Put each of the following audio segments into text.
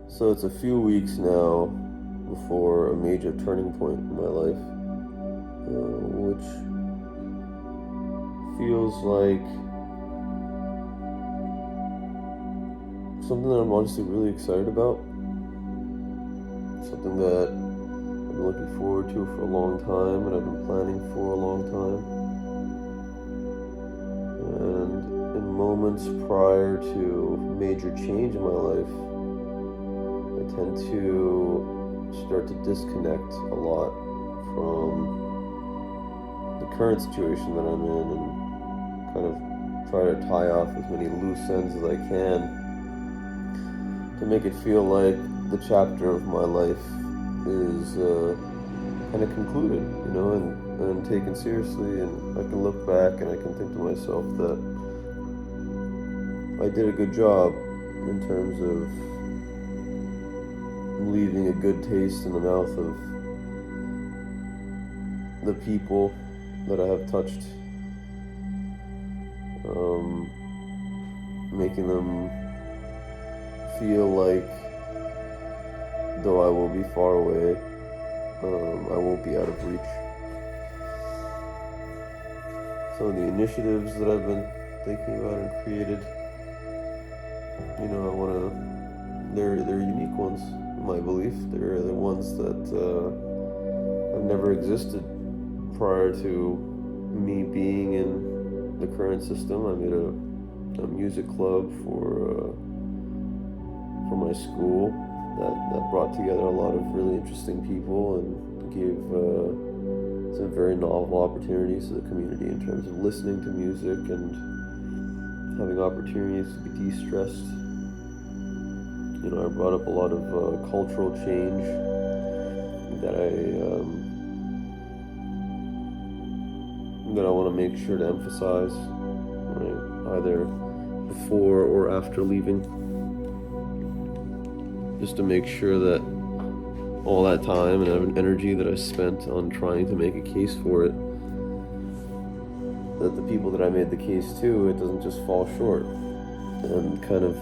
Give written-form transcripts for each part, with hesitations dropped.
So it's a few weeks now before a major turning point in my life, which feels like something that I'm honestly really excited about. Something that I've been looking forward to for a long time and I've been planning for a long time. And in moments prior to major change in my life, I tend to start to disconnect a lot from the current situation that I'm in and kind of try to tie off as many loose ends as I can to make it feel like the chapter of my life is kind of concluded, and taken seriously, and I can look back and I can think to myself that I did a good job in terms of leaving a good taste in the mouth of the people that I have touched, making them feel like though I will be far away, I won't be out of reach. So the initiatives that I've been thinking about and created, I want to, they're unique ones in my belief. They're the ones that have never existed prior to me being in the current system. I made a music club for my school that brought together a lot of really interesting people and gave some very novel opportunities to the community in terms of listening to music and having opportunities to be de-stressed. I brought up a lot of cultural change that I want to make sure to emphasize, right, either before or after leaving, just to make sure that all that time and energy that I spent on trying to make a case for it, that the people that I made the case to, it doesn't just fall short and kind of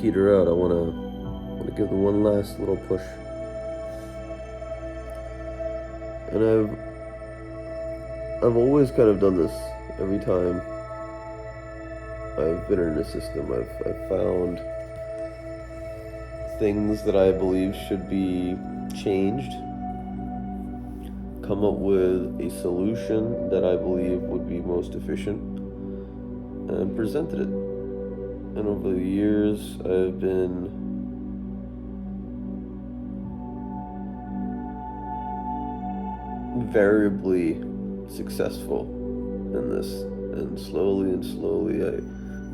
peter out. I want to give them one last little push. And I've always kind of done this every time I've been in a system. I've found things that I believe should be changed, come up with a solution that I believe would be most efficient, and presented it. And over the years, I've been variably successful in this, and slowly I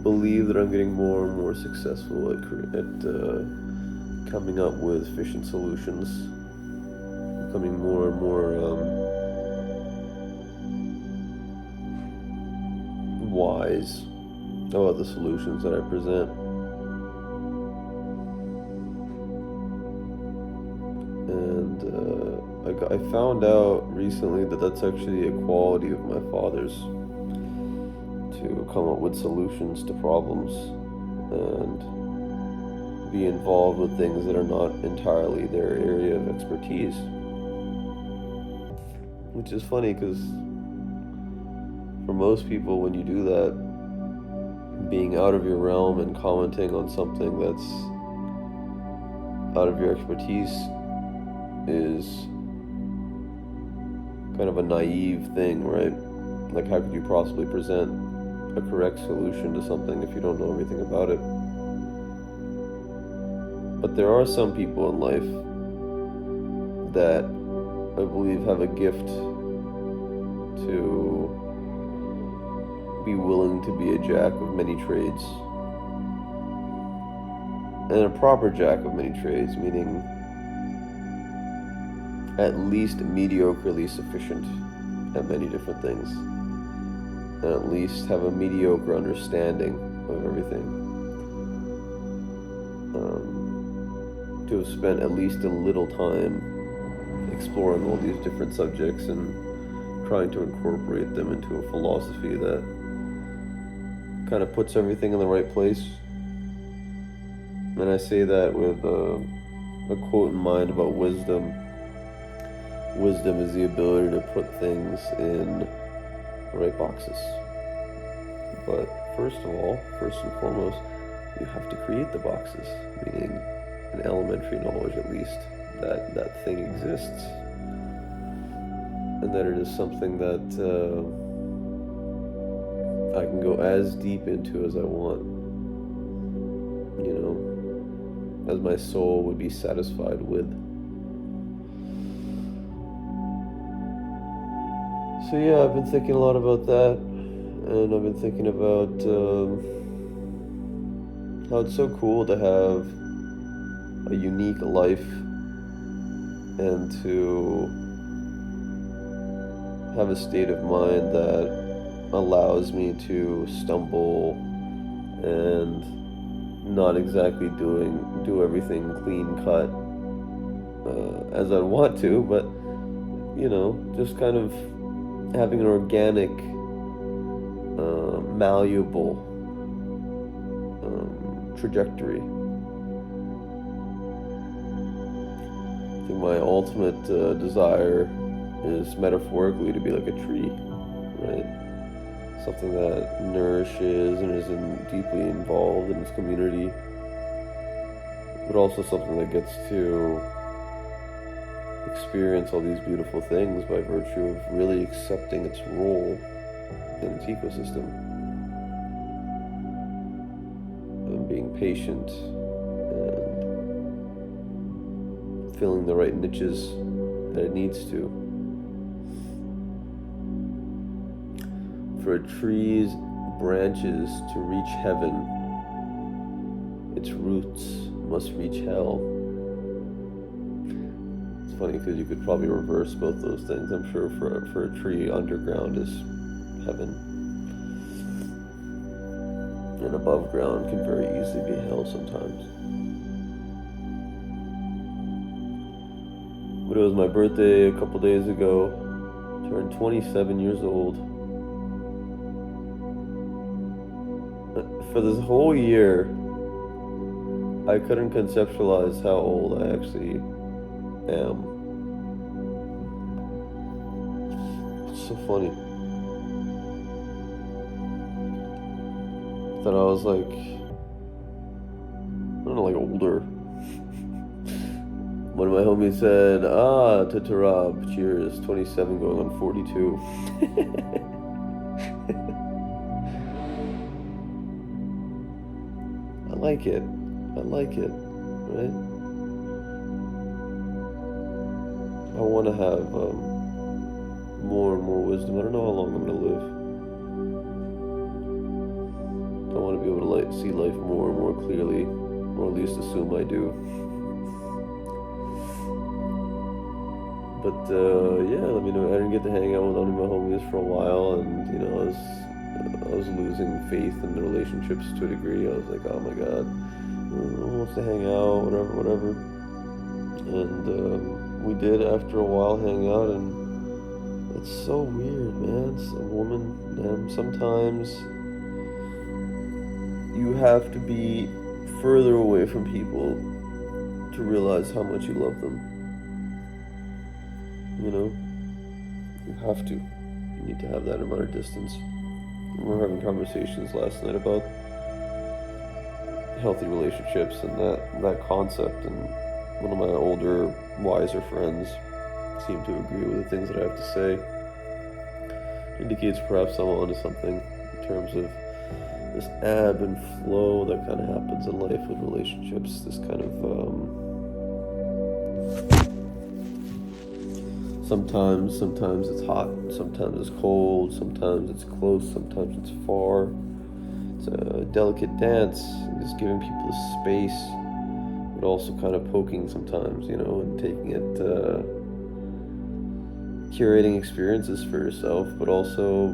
believe that I'm getting more and more successful at coming up with efficient solutions, becoming more and more wise about the solutions that I present. And I found out recently that that's actually a quality of my father's, to come up with solutions to problems and be involved with things that are not entirely their area of expertise. Which is funny because for most people, when you do that, being out of your realm and commenting on something that's out of your expertise is kind of a naive thing, right? Like, how could you possibly present a correct solution to something if you don't know everything about it? But there are some people in life that I believe have a gift to be willing to be a jack of many trades. And a proper jack of many trades, meaning at least mediocrely sufficient at many different things, and at least have a mediocre understanding of everything. To have spent at least a little time exploring all these different subjects and trying to incorporate them into a philosophy that kind of puts everything in the right place And I say that with a quote in mind about wisdom. Wisdom is the ability to put things in the right boxes. But first and foremost, you have to create the boxes, meaning an elementary knowledge at least that that thing exists, and that it is something that I can go as deep into as I want, as my soul would be satisfied with. So yeah, I've been thinking a lot about that, and I've been thinking about how it's so cool to have a unique life and to have a state of mind that allows me to stumble and not exactly do everything clean cut as I want to, but just kind of having an organic, malleable trajectory. I think my ultimate desire is metaphorically to be like a tree, right? Something that nourishes and is deeply involved in its community, but also something that gets to experience all these beautiful things by virtue of really accepting its role in its ecosystem and being patient and filling the right niches that it needs to. For a tree's branches to reach heaven, its roots must reach hell. It's funny because you could probably reverse both those things. I'm sure for a tree, underground is heaven, and above ground can very easily be hell sometimes. But it was my birthday a couple days ago. Turned 27 years old. For this whole year, I couldn't conceptualize how old I actually am. It's so funny. That I was like, I don't know, like older. One of my homies said, to Tarab, cheers, 27 going on 42. I like it, right? I want to have more and more wisdom. I don't know how long I'm going to live. I want to be able to see life more and more clearly, or at least assume I do. But yeah, I didn't get to hang out with any of my homies for a while, and I was losing faith in the relationships to a degree. I was like, oh my god, who wants to hang out, whatever. And we did after a while hang out, and it's so weird, man. It's a woman, sometimes you have to be further away from people to realize how much you love them. You have to. You need to have that amount of distance. We were having conversations last night about healthy relationships and that concept, and one of my older, wiser friends seemed to agree with the things that I have to say. It indicates perhaps I'm onto something in terms of this ebb and flow that kind of happens in life with relationships. This kind of sometimes it's hot, sometimes it's cold, sometimes it's close, sometimes it's far. It's a delicate dance, just giving people the space, but also kind of poking sometimes, and taking it, curating experiences for yourself, but also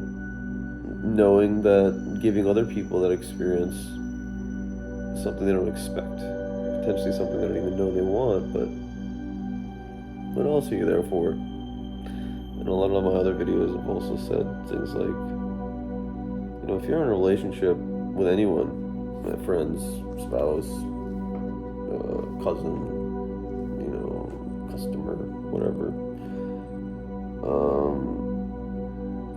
knowing that giving other people that experience is something they don't expect, potentially something they don't even know they want, but what else are you there for? And a lot of my other videos have also said things like, if you're in a relationship with anyone, my friends, spouse, cousin, customer, whatever.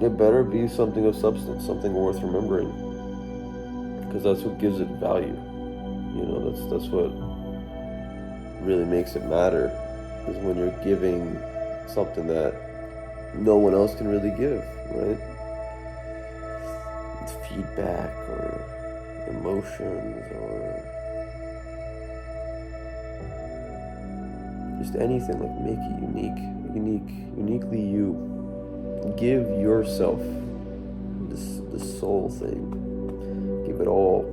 It better be something of substance, something worth remembering, because that's what gives it value. That's what really makes it matter, is when you're giving something that no one else can really give, right? It's feedback or emotions or just anything. Like, make it uniquely you. Give yourself this soul thing. Give it all.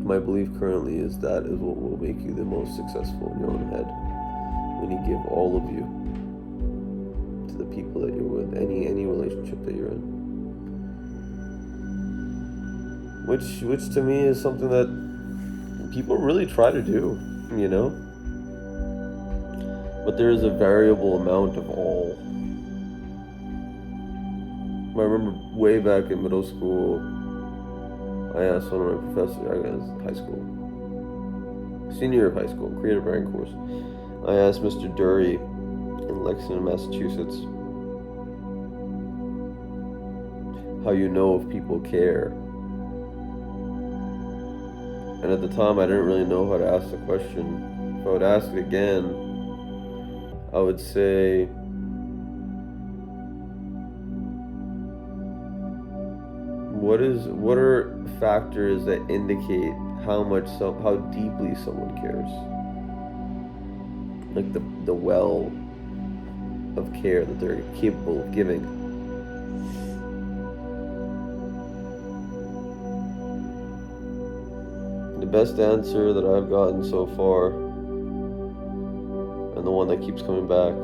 My belief currently is that is what will make you the most successful in your own head. When you give all of you to the people that you're with, any relationship that you're in. Which to me is something that people really try to do, But there is a variable amount of all. I remember way back in middle school, I asked one of my professors, I guess high school, senior year of high school, creative writing course. I asked Mr. Dury in Lexington, Massachusetts, how you know if people care. And at the time, I didn't really know how to ask the question. If I would ask it again, I would say, what are factors that indicate how deeply someone cares? Like the well of care that they're capable of giving. The best answer that I've gotten so far, and the one that keeps coming back,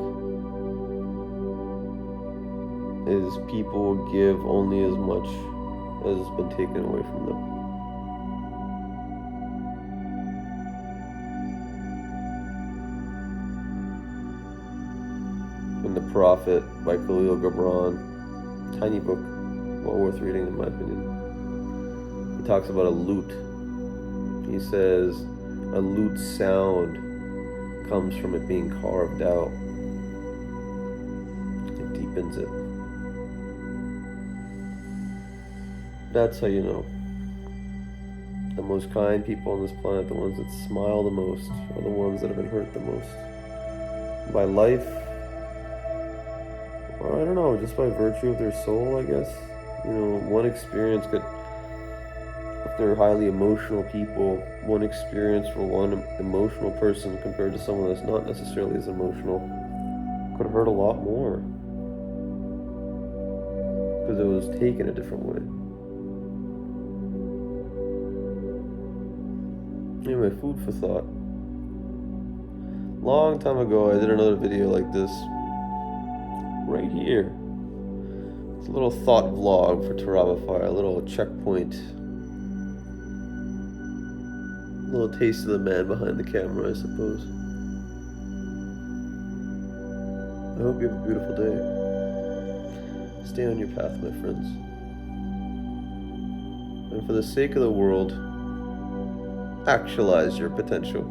is people give only as much as has been taken away from them. In The Prophet by Khalil Gibran, tiny book, well worth reading in my opinion. He talks about a lute. He says a lute sound comes from it being carved out. It deepens it. That's how you know. The most kind people on this planet, the ones that smile the most, are the ones that have been hurt the most. By life, or I don't know, just by virtue of their soul, I guess. One experience could, if they're highly emotional people, one experience for one emotional person compared to someone that's not necessarily as emotional could hurt a lot more. Because it was taken a different way. Anyway, food for thought. Long time ago, I did another video like this. Right here. It's a little thought vlog for Taraba Fire, a little checkpoint. A little taste of the man behind the camera, I suppose. I hope you have a beautiful day. Stay on your path, my friends. And for the sake of the world, actualize your potential.